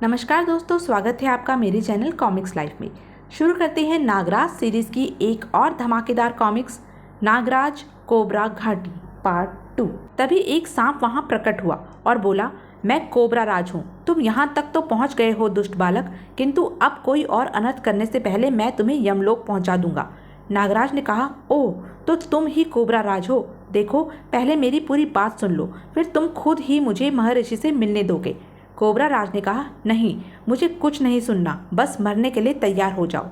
नमस्कार दोस्तों, स्वागत है आपका मेरे चैनल कॉमिक्स लाइफ में। शुरू करते हैं नागराज सीरीज की एक और धमाकेदार कॉमिक्स, नागराज कोबरा घाटी पार्ट 2। तभी एक सांप वहां प्रकट हुआ और बोला, मैं कोबरा राज हूँ। तुम यहाँ तक तो पहुँच गए हो दुष्ट बालक, किंतु अब कोई और अनर्थ करने से पहले मैं तुम्हें यमलोक पहुँचा दूंगा। नागराज ने कहा, ओह तो तुम ही कोबरा राज हो। देखो, पहले मेरी पूरी बात सुन लो, फिर तुम खुद ही मुझे महर्षि से मिलने दोगे। कोबरा राज ने कहा, नहीं, मुझे कुछ नहीं सुनना, बस मरने के लिए तैयार हो जाओ।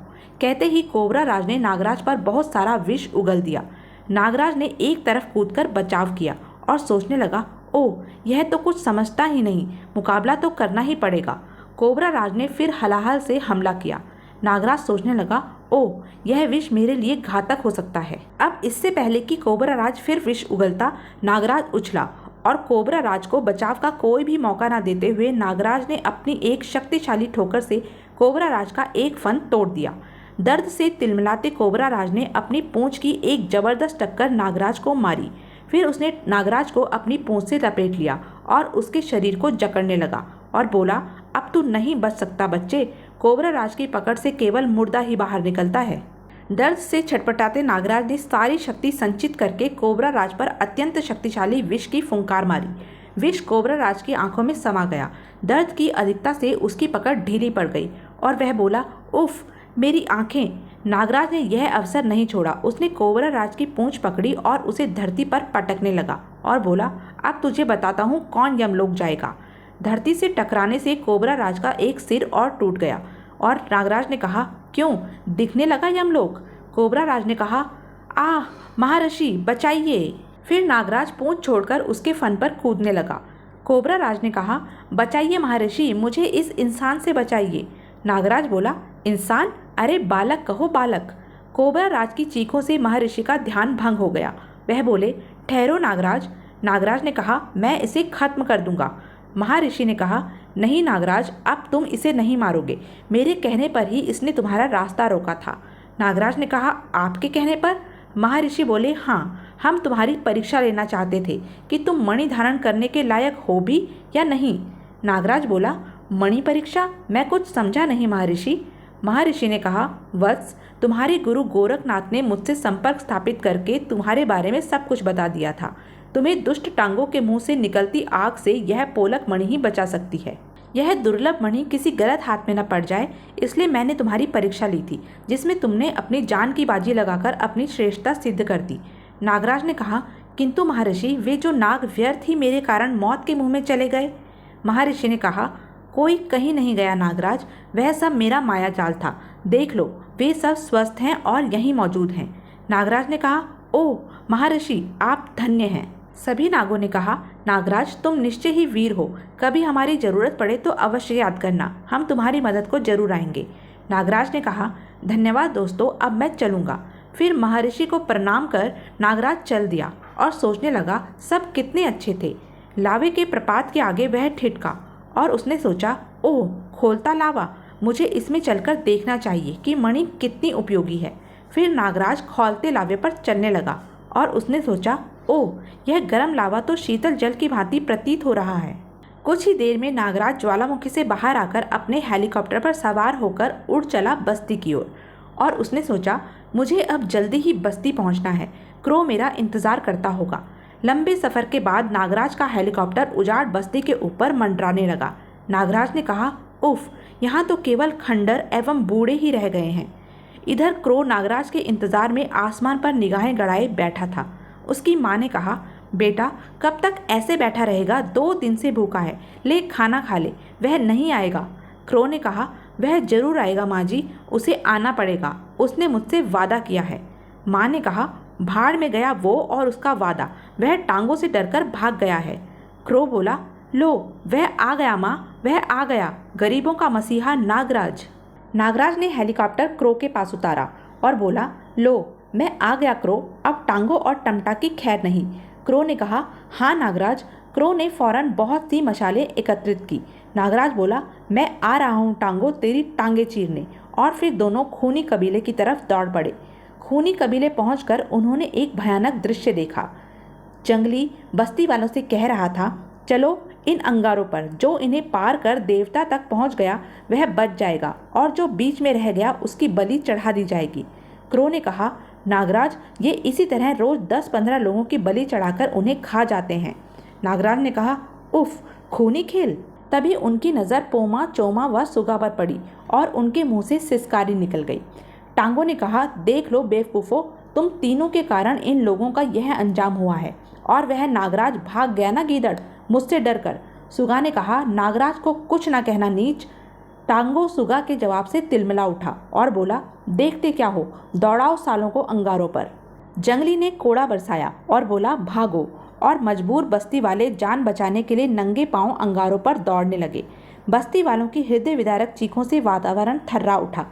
कहते ही कोबरा राज ने नागराज पर बहुत सारा विष उगल दिया। नागराज ने एक तरफ कूदकर बचाव किया और सोचने लगा, ओह यह तो कुछ समझता ही नहीं, मुकाबला तो करना ही पड़ेगा। कोबरा राज ने फिर हलाहल से हमला किया। नागराज सोचने लगा, ओह यह विष मेरे लिए घातक हो सकता है। अब इससे पहले कि कोबरा राज फिर विष उगलता, नागराज उछला और कोबरा राज को बचाव का कोई भी मौका न देते हुए नागराज ने अपनी एक शक्तिशाली ठोकर से कोबरा राज का एक फन तोड़ दिया। दर्द से तिलमिलाते कोबरा राज ने अपनी पूंछ की एक जबरदस्त टक्कर नागराज को मारी। फिर उसने नागराज को अपनी पूंछ से लपेट लिया और उसके शरीर को जकड़ने लगा और बोला, अब तू नहीं बच सकता बच्चे। कोबरा राज की पकड़ से केवल मुर्दा ही बाहर निकलता है। दर्द से छटपटाते नागराज ने सारी शक्ति संचित करके कोबरा राज पर अत्यंत शक्तिशाली विष की फुंकार मारी। विष कोबरा राज की आंखों में समा गया। दर्द की अधिकता से उसकी पकड़ ढीली पड़ गई और वह बोला, उफ मेरी आंखें। नागराज ने यह अवसर नहीं छोड़ा। उसने कोबरा राज की पूंछ पकड़ी और उसे धरती पर पटकने लगा और बोला, अब तुझे बताता हूँ कौन यमलोक जाएगा। धरती से टकराने से कोबरा राज का एक सिर और टूट गया और नागराज ने कहा, क्यों, दिखने लगा यमलोक? कोबरा राज ने कहा, आह महर्षि बचाइए। फिर नागराज पूंछ छोड़कर उसके फन पर कूदने लगा। कोबरा राज ने कहा, बचाइए महर्षि, मुझे इस इंसान से बचाइए। नागराज बोला, इंसान? अरे बालक कहो बालक। कोबरा राज की चीखों से महर्षि का ध्यान भंग हो गया। वह बोले, ठहरो नागराज। नागराज ने कहा, मैं इसे खत्म कर दूंगा। महर्षि ने कहा, नहीं नागराज, अब तुम इसे नहीं मारोगे। मेरे कहने पर ही इसने तुम्हारा रास्ता रोका था। नागराज ने कहा, आपके कहने पर? महर्षि बोले, हाँ, हम तुम्हारी परीक्षा लेना चाहते थे कि तुम मणि धारण करने के लायक हो भी या नहीं। नागराज बोला, मणि परीक्षा? मैं कुछ समझा नहीं महर्षि। महर्षि ने कहा, वत्स, तुम्हारे गुरु गोरखनाथ ने मुझसे संपर्क स्थापित करके तुम्हारे बारे में सब कुछ बता दिया था। तुम्हें दुष्ट टांगों के मुंह से निकलती आग से यह पोलक मणि ही बचा सकती है। यह दुर्लभ मणि किसी गलत हाथ में न पड़ जाए, इसलिए मैंने तुम्हारी परीक्षा ली थी, जिसमें तुमने अपनी जान की बाजी लगाकर अपनी श्रेष्ठता सिद्ध कर दी। नागराज ने कहा, किंतु महर्षि, वे जो नाग व्यर्थ ही मेरे कारण मौत के मुंह में चले गए। महर्षि ने कहा, कोई कहीं नहीं गया नागराज, वह सब मेरा माया जाल था। देख लो, वे सब स्वस्थ हैं और यहीं मौजूद हैं। नागराज ने कहा, ओह महर्षि, आप धन्य हैं। सभी नागों ने कहा, नागराज तुम निश्चय ही वीर हो, कभी हमारी जरूरत पड़े तो अवश्य याद करना, हम तुम्हारी मदद को जरूर आएंगे। नागराज ने कहा, धन्यवाद दोस्तों, अब मैं चलूँगा। फिर महर्षि को प्रणाम कर नागराज चल दिया और सोचने लगा, सब कितने अच्छे थे। लावे के प्रपात के आगे वह ठिठका और उसने सोचा, ओह खोलता लावा, मुझे इसमें चलकर देखना चाहिए कि मणि कितनी उपयोगी है। फिर नागराज खौलते लावे पर चलने लगा और उसने सोचा, ओह यह गर्म लावा तो शीतल जल की भांति प्रतीत हो रहा है। कुछ ही देर में नागराज ज्वालामुखी से बाहर आकर अपने हेलीकॉप्टर पर सवार होकर उड़ चला बस्ती की ओर और उसने सोचा, मुझे अब जल्दी ही बस्ती पहुंचना है। क्रो मेरा इंतजार करता होगा। लंबे सफर के बाद नागराज का हेलीकॉप्टर उजाड़ बस्ती के ऊपर मंडराने लगा। नागराज ने कहा, उफ, यहाँ तो केवल खंडर एवं बूढ़े ही रह गए हैं। इधर क्रो नागराज के इंतजार में आसमान पर निगाहें गड़ाए बैठा था। उसकी माँ ने कहा, बेटा कब तक ऐसे बैठा रहेगा, 2 दिन से भूखा है, ले खाना खा ले। वह नहीं आएगा। क्रो ने कहा, वह जरूर आएगा माँ जी, उसे आना पड़ेगा, उसने मुझसे वादा किया है। माँ ने कहा, भाड़ में गया वो और उसका वादा, वह टांगों से डरकर भाग गया है। क्रो बोला, लो वह आ गया माँ, वह आ गया, गरीबों का मसीहा नागराज। नागराज ने हेलीकॉप्टर क्रो के पास उतारा और बोला, लो मैं आ गया क्रो, अब टांगों और टमटा की खैर नहीं। क्रो ने कहा, हाँ नागराज। क्रो ने फौरन बहुत सी मशालें एकत्रित की। नागराज बोला, मैं आ रहा हूँ टांगों, तेरी टांगे चीरने। और फिर दोनों खूनी कबीले की तरफ दौड़ पड़े। खूनी कबीले पहुंचकर उन्होंने एक भयानक दृश्य देखा। जंगली बस्ती वालों से कह रहा था, चलो इन अंगारों पर। जो इन्हें पार कर देवता तक पहुंच गया वह बच जाएगा और जो बीच में रह गया उसकी बलि चढ़ा दी जाएगी। क्रो ने कहा, नागराज, ये इसी तरह रोज 10-15 लोगों की बलि चढ़ाकर उन्हें खा जाते हैं। नागराज ने कहा, उफ, खूनी खेल। तभी उनकी नज़र पोमा, चोमा व सुगा पर पड़ी और उनके मुंह से सिसकारी निकल गई। टांगो ने कहा, देख लो बेवकूफ़ो, तुम तीनों के कारण इन लोगों का यह अंजाम हुआ है। और वह नागराज भाग गया ना गीदड़, मुझसे डर कर। सुगा ने कहा, नागराज को कुछ ना कहना नीच। टांगो सुगा के जवाब से तिलमिला उठा और बोला, देखते क्या हो, दौड़ाओ सालों को अंगारों पर। जंगली ने कोड़ा बरसाया और बोला, भागो। और मजबूर बस्ती वाले जान बचाने के लिए नंगे पांव अंगारों पर दौड़ने लगे। बस्ती वालों की हृदय विदारक चीखों से वातावरण थर्रा उठा।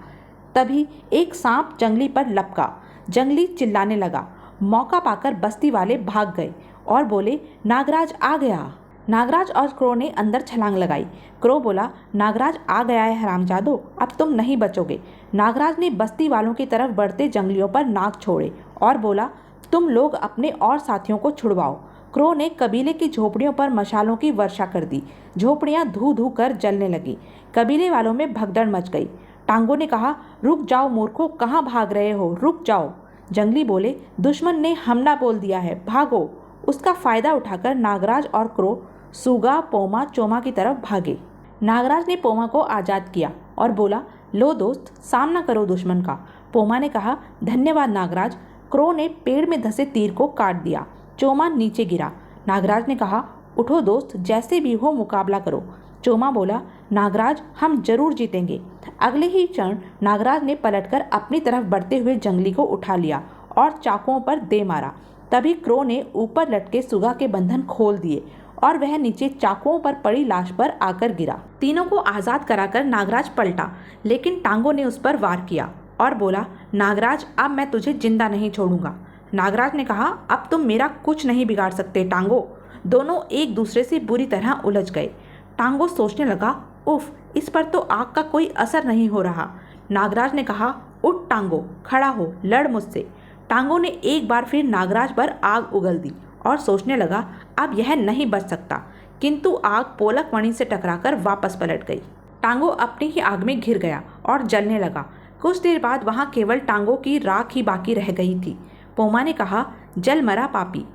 तभी एक सांप जंगली पर लपका। जंगली चिल्लाने लगा। मौका पाकर बस्ती वाले भाग गए और बोले, नागराज आ गया। नागराज और क्रो ने अंदर छलांग लगाई। क्रो बोला, नागराज आ गया है हरामजादो, अब तुम नहीं बचोगे। नागराज ने बस्ती वालों की तरफ बढ़ते जंगलियों पर नाक छोड़े और बोला, तुम लोग अपने और साथियों को छुड़वाओ। क्रो ने कबीले की झोपड़ियों पर मशालों की वर्षा कर दी। झोपड़ियां धू धू कर जलने लगी। कबीले वालों में भगदड़ मच गई। टांगो ने कहा, रुक जाओ मूर्खों, कहाँ भाग रहे हो, रुक जाओ। जंगली बोले, दुश्मन ने हमला बोल दिया है, भागो। उसका फायदा उठाकर नागराज और क्रो सुगा, पोमा, चोमा की तरफ भागे। नागराज ने पोमा को आज़ाद किया और बोला, लो दोस्त, सामना करो दुश्मन का। पोमा ने कहा, धन्यवाद नागराज। क्रो ने पेड़ में धंसे तीर को काट दिया। चोमा नीचे गिरा। नागराज ने कहा, उठो दोस्त, जैसे भी हो मुकाबला करो। चोमा बोला, नागराज, हम जरूर जीतेंगे। अगले ही क्षण नागराज ने पलटकर अपनी तरफ बढ़ते हुए जंगली को उठा लिया और चाकुओं पर दे मारा। तभी क्रो ने ऊपर लटके सुगा के बंधन खोल दिए और वह नीचे चाकुओं पर पड़ी लाश पर आकर गिरा। तीनों को आज़ाद कराकर नागराज पलटा, लेकिन टांगो ने उस पर वार किया और बोला, नागराज, अब मैं तुझे जिंदा नहीं छोड़ूंगा। नागराज ने कहा, अब तुम मेरा कुछ नहीं बिगाड़ सकते टांगो। दोनों एक दूसरे से बुरी तरह उलझ गए। टांगो सोचने लगा, उफ, इस पर तो आग का कोई असर नहीं हो रहा। नागराज ने कहा, उठ टांगो, खड़ा हो, लड़ मुझसे। टांगो ने एक बार फिर नागराज पर आग उगल दी और सोचने लगा, अब यह नहीं बच सकता। किंतु आग पोलक मणि से टकराकर वापस पलट गई। टांगो अपनी ही आग में घिर गया और जलने लगा। कुछ देर बाद वहाँ केवल टांगो की राख ही बाकी रह गई थी। पोमा ने कहा, जल मरा पापी।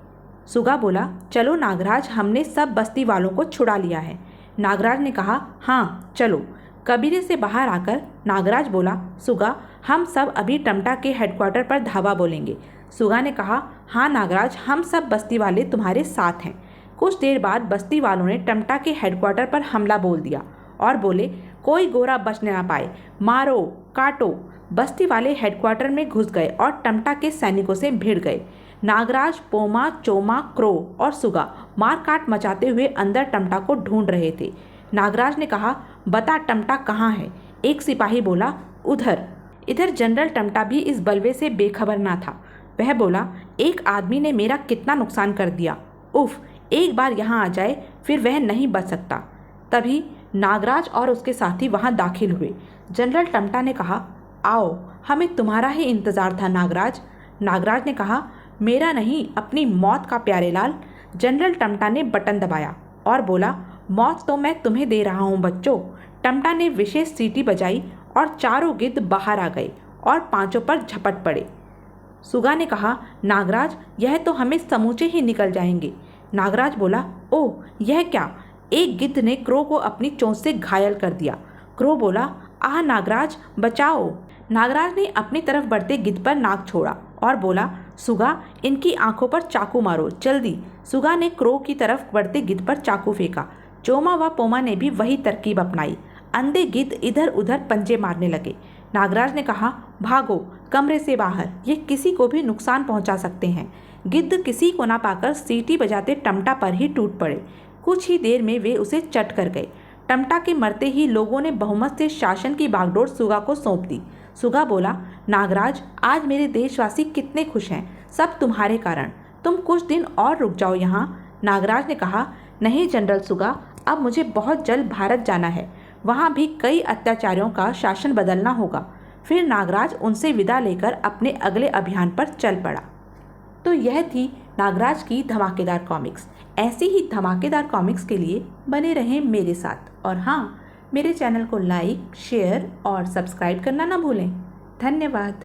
सुगा बोला, चलो नागराज, हमने सब बस्ती वालों को छुड़ा लिया है। नागराज ने कहा, हाँ चलो। कबीले से बाहर आकर नागराज बोला, सुगा, हम सब अभी टमटा के हेडक्वार्टर पर धावा बोलेंगे। सुगा ने कहा, हाँ नागराज, हम सब बस्ती वाले तुम्हारे साथ हैं। कुछ देर बाद बस्ती वालों ने टमटा के हेडक्वार्टर पर हमला बोल दिया और बोले, कोई गोरा बचने ना पाए, मारो काटो। बस्ती वाले हेडक्वार्टर में घुस गए और टमटा के सैनिकों से भिड़ गए। नागराज, पोमा, चोमा, क्रो और सुगा मारकाट मचाते हुए अंदर टमटा को ढूंढ रहे थे। नागराज ने कहा, बता टमटा कहाँ है? एक सिपाही बोला, उधर। इधर जनरल टमटा भी इस बलवे से बेखबर ना था। वह बोला, एक आदमी ने मेरा कितना नुकसान कर दिया, उफ, एक बार यहाँ आ जाए फिर वह नहीं बच सकता। तभी नागराज और उसके साथी वहाँ दाखिल हुए। जनरल टमटा ने कहा, आओ, हमें तुम्हारा ही इंतज़ार था नागराज। नागराज ने कहा, मेरा नहीं, अपनी मौत का प्यारे लाल। जनरल टमटा ने बटन दबाया और बोला, मौत तो मैं तुम्हें दे रहा हूँ बच्चों। टमटा ने विशेष सीटी बजाई और चारों गिद्ध बाहर आ गए और पांचों पर झपट पड़े। सुगा ने कहा, नागराज, यह तो हमें समूचे ही निकल जाएंगे। नागराज बोला, ओह, यह क्या? एक गिद्ध ने क्रो को अपनी चोंच से घायल कर दिया। क्रो बोला, आह नागराज, बचाओ। नागराज ने अपनी तरफ बढ़ते गिद्ध पर नाक छोड़ा और बोला, सुगा, इनकी आंखों पर चाकू मारो जल्दी। सुगा ने क्रो की तरफ बढ़ते गिद्ध पर चाकू फेंका। चोमा व पोमा ने भी वही तरकीब अपनाई। अंधे गिद्ध इधर उधर पंजे मारने लगे। नागराज ने कहा, भागो कमरे से बाहर, ये किसी को भी नुकसान पहुंचा सकते हैं। गिद्ध किसी को ना पाकर सीटी बजाते टमटा पर ही टूट पड़े। कुछ ही देर में वे उसे चट कर गए। टमटा के मरते ही लोगों ने बहुमत से शासन की बागडोर सुगा को सौंप दी। सुगा बोला, नागराज, आज मेरे देशवासी कितने खुश हैं, सब तुम्हारे कारण। तुम कुछ दिन और रुक जाओ यहाँ। नागराज ने कहा, नहीं जनरल सुगा, अब मुझे बहुत जल्द भारत जाना है। वहाँ भी कई अत्याचारियों का शासन बदलना होगा। फिर नागराज उनसे विदा लेकर अपने अगले अभियान पर चल पड़ा। तो यह थी नागराज की धमाकेदार कॉमिक्स। ऐसे ही धमाकेदार कॉमिक्स के लिए बने रहें मेरे साथ और हाँ, मेरे चैनल को लाइक, शेयर और सब्सक्राइब करना ना भूलें। धन्यवाद।